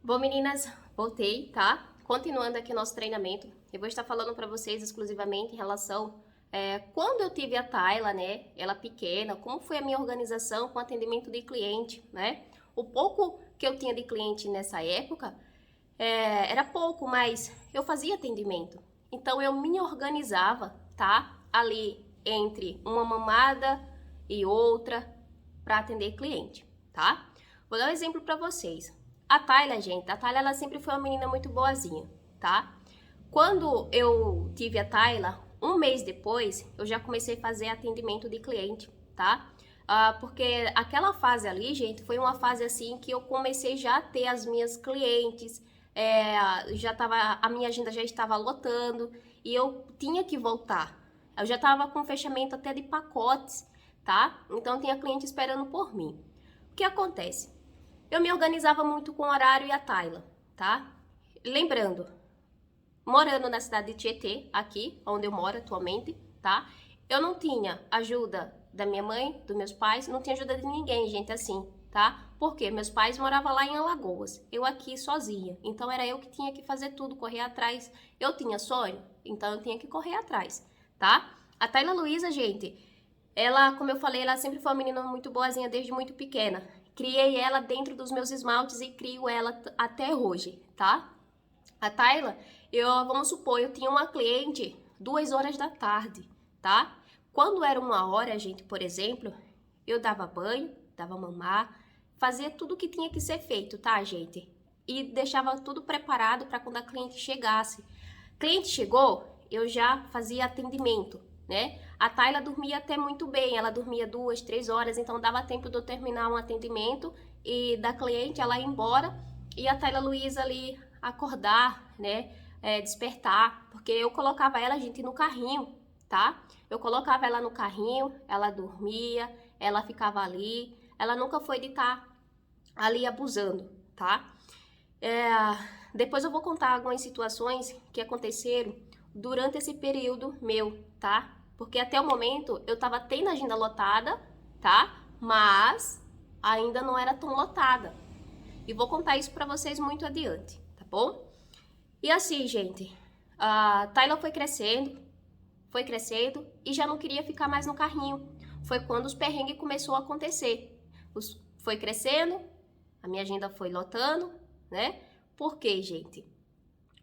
Bom, meninas, voltei, tá? Continuando aqui o nosso treinamento, eu vou estar falando para vocês exclusivamente em relação quando eu tive a Tayla, né? Ela pequena, como foi a minha organização com atendimento de cliente, né? O pouco que eu tinha de cliente nessa época era pouco, mas eu fazia atendimento. Então eu me organizava, tá? Ali entre uma mamada e outra para atender cliente, tá? Vou dar um exemplo para vocês. A Tayla, gente, a Tayla ela sempre foi uma menina muito boazinha, tá? Quando eu tive a Tayla, um mês depois, eu já comecei a fazer atendimento de cliente, tá? Porque aquela fase ali, gente, foi uma fase assim que eu comecei já a ter as minhas clientes, a minha agenda já estava lotando e eu tinha que voltar. Eu já estava com fechamento até de pacotes, tá? Então tinha cliente esperando por mim. O que acontece? Eu me organizava muito com o horário e a Tayla, tá? Lembrando, morando na cidade de Tietê, aqui, onde eu moro atualmente, tá? Eu não tinha ajuda da minha mãe, dos meus pais, não tinha ajuda de ninguém, gente, assim, tá? Porque meus pais moravam lá em Alagoas, eu aqui sozinha. Então era eu que tinha que fazer tudo, correr atrás. Eu tinha sonho, então eu tinha que correr atrás, tá? A Tayla Luiza, gente, ela, como eu falei, ela sempre foi uma menina muito boazinha desde muito pequena. Criei ela dentro dos meus esmaltes e crio ela até hoje, tá? A Tayla, vamos supor, eu tinha uma cliente 2 horas da tarde, tá? Quando era 1 hora, gente, por exemplo, eu dava banho, dava mamar, fazia tudo o que tinha que ser feito, tá, gente? E deixava tudo preparado para quando a cliente chegasse. Cliente chegou, eu já fazia atendimento, né? A Tayla dormia até muito bem, ela dormia 2, 3 horas, então dava tempo de eu terminar um atendimento e da cliente ela ir embora e a Tayla Luiza ali acordar, né? Despertar, porque eu colocava ela, gente, no carrinho, tá? Eu colocava ela no carrinho, ela dormia, ela ficava ali, ela nunca foi de estar ali abusando, tá? Depois eu vou contar algumas situações que aconteceram durante esse período meu, tá? Porque até o momento eu tava tendo a agenda lotada, tá? Mas ainda não era tão lotada. E vou contar isso pra vocês muito adiante, tá bom? E assim, gente, a Tayla foi crescendo e já não queria ficar mais no carrinho. Foi quando os perrengues começou a acontecer. Foi crescendo, a minha agenda foi lotando, né? Por quê, gente?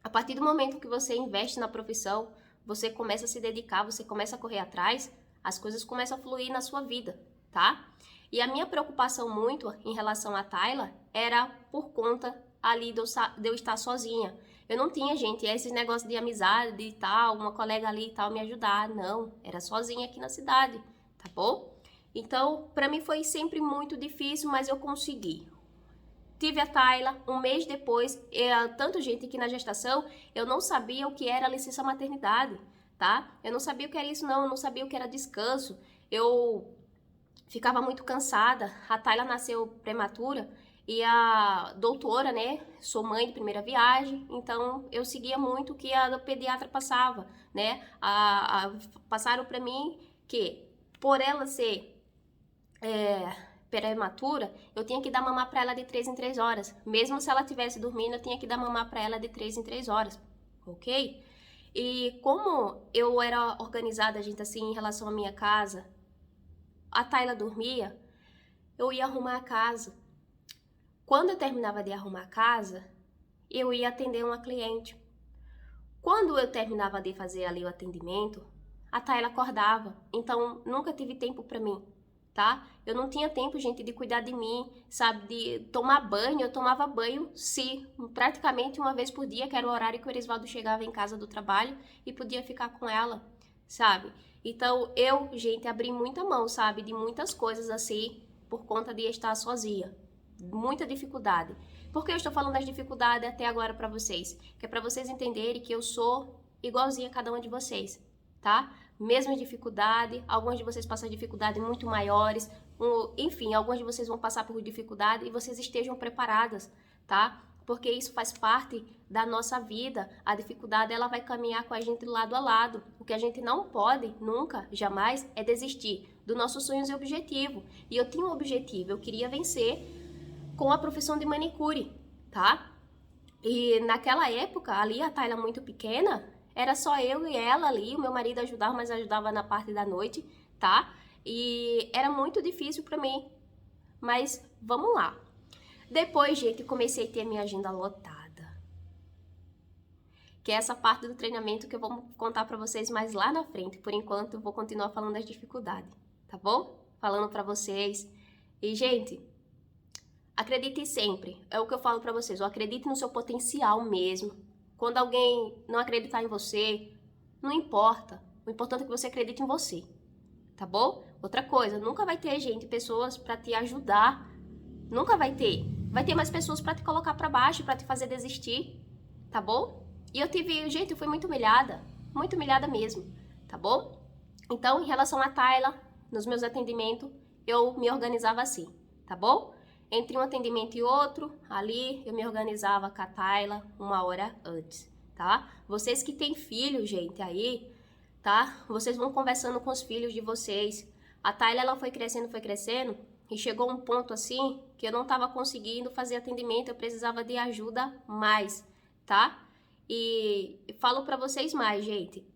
A partir do momento que você investe na profissão, você começa a se dedicar, você começa a correr atrás, as coisas começam a fluir na sua vida, tá? E a minha preocupação muito em relação à Tayla era por conta ali de eu estar sozinha. Eu não tinha, gente, esses negócios de amizade e tal, uma colega ali e tal me ajudar, não. Era sozinha aqui na cidade, tá bom? Então, pra mim foi sempre muito difícil, mas eu consegui. Tive a Tayla, um mês depois, tanto gente que na gestação, eu não sabia o que era licença maternidade, tá? Eu não sabia o que era isso não, eu não sabia o que era descanso. Eu ficava muito cansada. A Tayla nasceu prematura e a doutora, né? Sou mãe de primeira viagem, então eu seguia muito o que a pediatra passava, né? Passaram para mim que por ela ser prematura, eu tinha que dar mamar para ela de 3 em 3 horas. Mesmo se ela estivesse dormindo, eu tinha que dar mamar para ela de 3 em 3 horas, ok? E como eu era organizada, gente, assim, em relação à minha casa, a Tayla dormia, eu ia arrumar a casa. Quando eu terminava de arrumar a casa, eu ia atender uma cliente. Quando eu terminava de fazer ali o atendimento, a Tayla acordava, então nunca tive tempo para mim, tá? Eu não tinha tempo, gente, de cuidar de mim, sabe, de tomar banho. Eu tomava banho, sim, praticamente uma vez por dia, que era o horário que o Erisvaldo chegava em casa do trabalho e podia ficar com ela, sabe? Então eu, gente, abri muita mão, sabe, de muitas coisas assim, por conta de estar sozinha. Muita dificuldade. Por que eu estou falando das dificuldades até agora para vocês? Que é para vocês entenderem que eu sou igualzinha a cada uma de vocês, tá? Mesma dificuldade, alguns de vocês passam dificuldades muito maiores, enfim, alguns de vocês vão passar por dificuldade e vocês estejam preparadas, tá? Porque isso faz parte da nossa vida. A dificuldade, ela vai caminhar com a gente lado a lado. O que a gente não pode, nunca, jamais, é desistir dos nossos sonhos e objetivo. E eu tinha um objetivo, eu queria vencer com a profissão de manicure, tá? E naquela época, ali, a Tayla muito pequena, era só eu e ela ali, o meu marido ajudava, mas ajudava na parte da noite, tá? E era muito difícil pra mim, mas vamos lá. Depois, gente, comecei a ter minha agenda lotada. Que é essa parte do treinamento que eu vou contar pra vocês mais lá na frente. Por enquanto, eu vou continuar falando das dificuldades, tá bom? Falando pra vocês. E, gente, acredite sempre. É o que eu falo pra vocês. Acredite no seu potencial mesmo. Quando alguém não acreditar em você, não importa. O importante é que você acredite em você, tá bom? Outra coisa, nunca vai ter, gente, pessoas pra te ajudar. Nunca vai ter. Vai ter mais pessoas pra te colocar pra baixo, pra te fazer desistir, tá bom? E eu tive, gente, eu fui muito humilhada mesmo, tá bom? Então, em relação à Tayla, nos meus atendimentos, eu me organizava assim, tá bom? Entre um atendimento e outro, ali eu me organizava com a Tayla 1 hora antes, tá? Vocês que têm filho, gente, aí, tá? Vocês vão conversando com os filhos de vocês. A Tayla, ela foi crescendo, e chegou um ponto assim que eu não estava conseguindo fazer atendimento, eu precisava de ajuda mais, tá? E falo pra vocês mais, gente.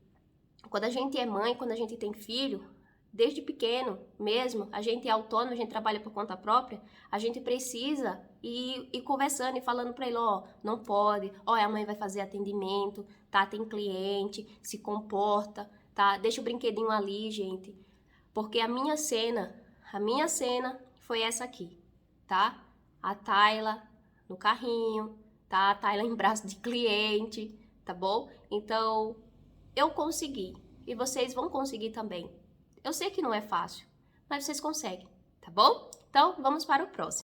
Quando a gente é mãe, quando a gente tem filho, desde pequeno mesmo, a gente é autônomo, a gente trabalha por conta própria, a gente precisa ir conversando e falando pra ele, ó, não pode, ó, a mãe vai fazer atendimento, tá, tem cliente, se comporta, tá, deixa o brinquedinho ali, gente, porque a minha cena foi essa aqui, tá, a Tayla no carrinho, tá, a Tayla em braço de cliente, tá bom? Então, eu consegui. E vocês vão conseguir também. Eu sei que não é fácil, mas vocês conseguem, tá bom? Então, vamos para o próximo.